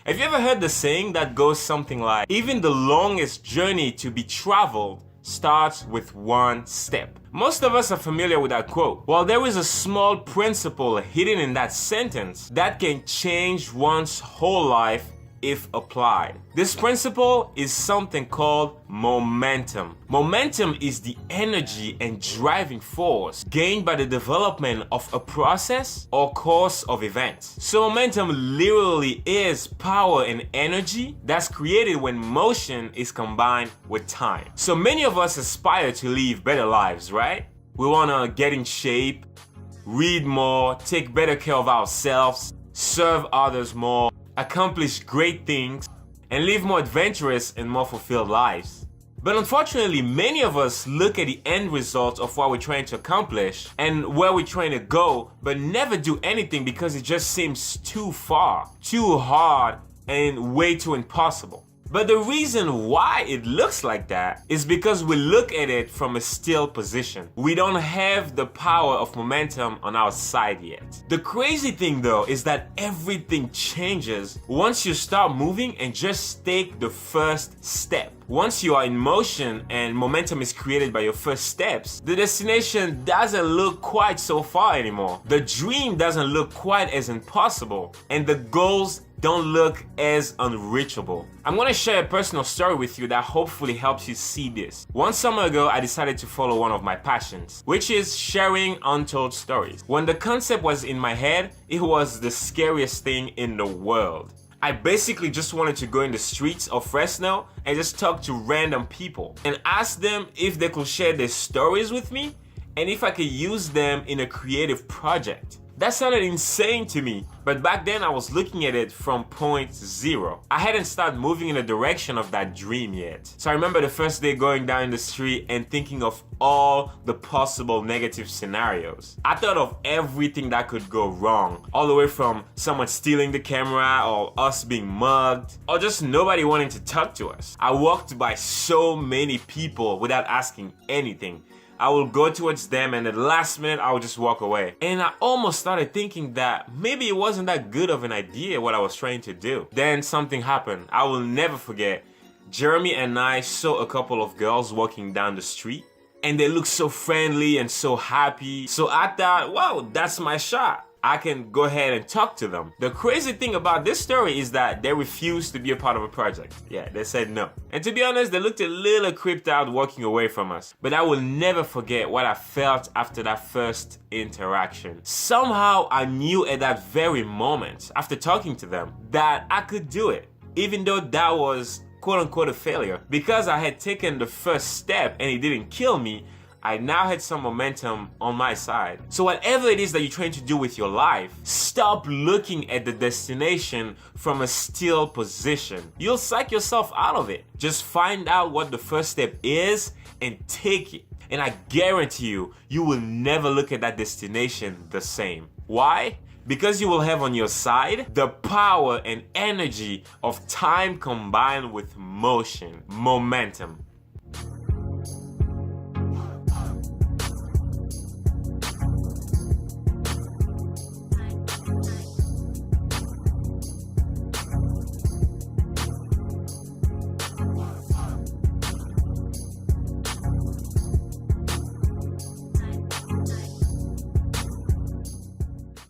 Have you ever heard the saying that goes something like, even the longest journey to be traveled starts with one step? Most of us are familiar with that quote. Well, there is a small principle hidden in that sentence that can change one's whole life if applied. This principle is something called momentum. Momentum is the energy and driving force gained by the development of a process or course of events. So momentum literally is power and energy that's created when motion is combined with time. So many of us aspire to live better lives, right? We want to get in shape, read more, take better care of ourselves, serve others more, accomplish great things, and live more adventurous and more fulfilled lives. But unfortunately, many of us look at the end result of what we're trying to accomplish and where we're trying to go, but never do anything because it just seems too far, too hard, and way too impossible. But the reason why it looks like that is because we look at it from a still position. We don't have the power of momentum on our side yet. The crazy thing though is that everything changes once you start moving and just take the first step. Once you are in motion and momentum is created by your first steps, the destination doesn't look quite so far anymore. The dream doesn't look quite as impossible, and the goals don't look as unreachable. I'm gonna share a personal story with you that hopefully helps you see this. One summer ago, I decided to follow one of my passions, which is sharing untold stories. When the concept was in my head, it was the scariest thing in the world. I basically just wanted to go in the streets of Fresno and just talk to random people and ask them if they could share their stories with me and if I could use them in a creative project. That sounded insane to me, but back then I was looking at it from point zero. I hadn't started moving in the direction of that dream yet. So I remember the first day going down the street and thinking of all the possible negative scenarios. I thought of everything that could go wrong, all the way from someone stealing the camera or us being mugged or just nobody wanting to talk to us. I walked by so many people without asking anything. I will go towards them and at the last minute I will just walk away. And I almost started thinking that maybe it wasn't that good of an idea what I was trying to do. Then something happened. I will never forget. Jeremy and I saw a couple of girls walking down the street and they looked so friendly and so happy. So I thought, wow, that's my shot. I can go ahead and talk to them. The crazy thing about this story is that they refused to be a part of a project. Yeah, they said no. And to be honest, they looked a little creeped out walking away from us. But I will never forget what I felt after that first interaction. Somehow I knew at that very moment, after talking to them, that I could do it. Even though that was quote-unquote a failure. Because I had taken the first step and it didn't kill me, I now had some momentum on my side. So whatever it is that you're trying to do with your life, stop looking at the destination from a still position. You'll psych yourself out of it. Just find out what the first step is and take it. And I guarantee you, you will never look at that destination the same. Why? Because you will have on your side the power and energy of time combined with motion, momentum.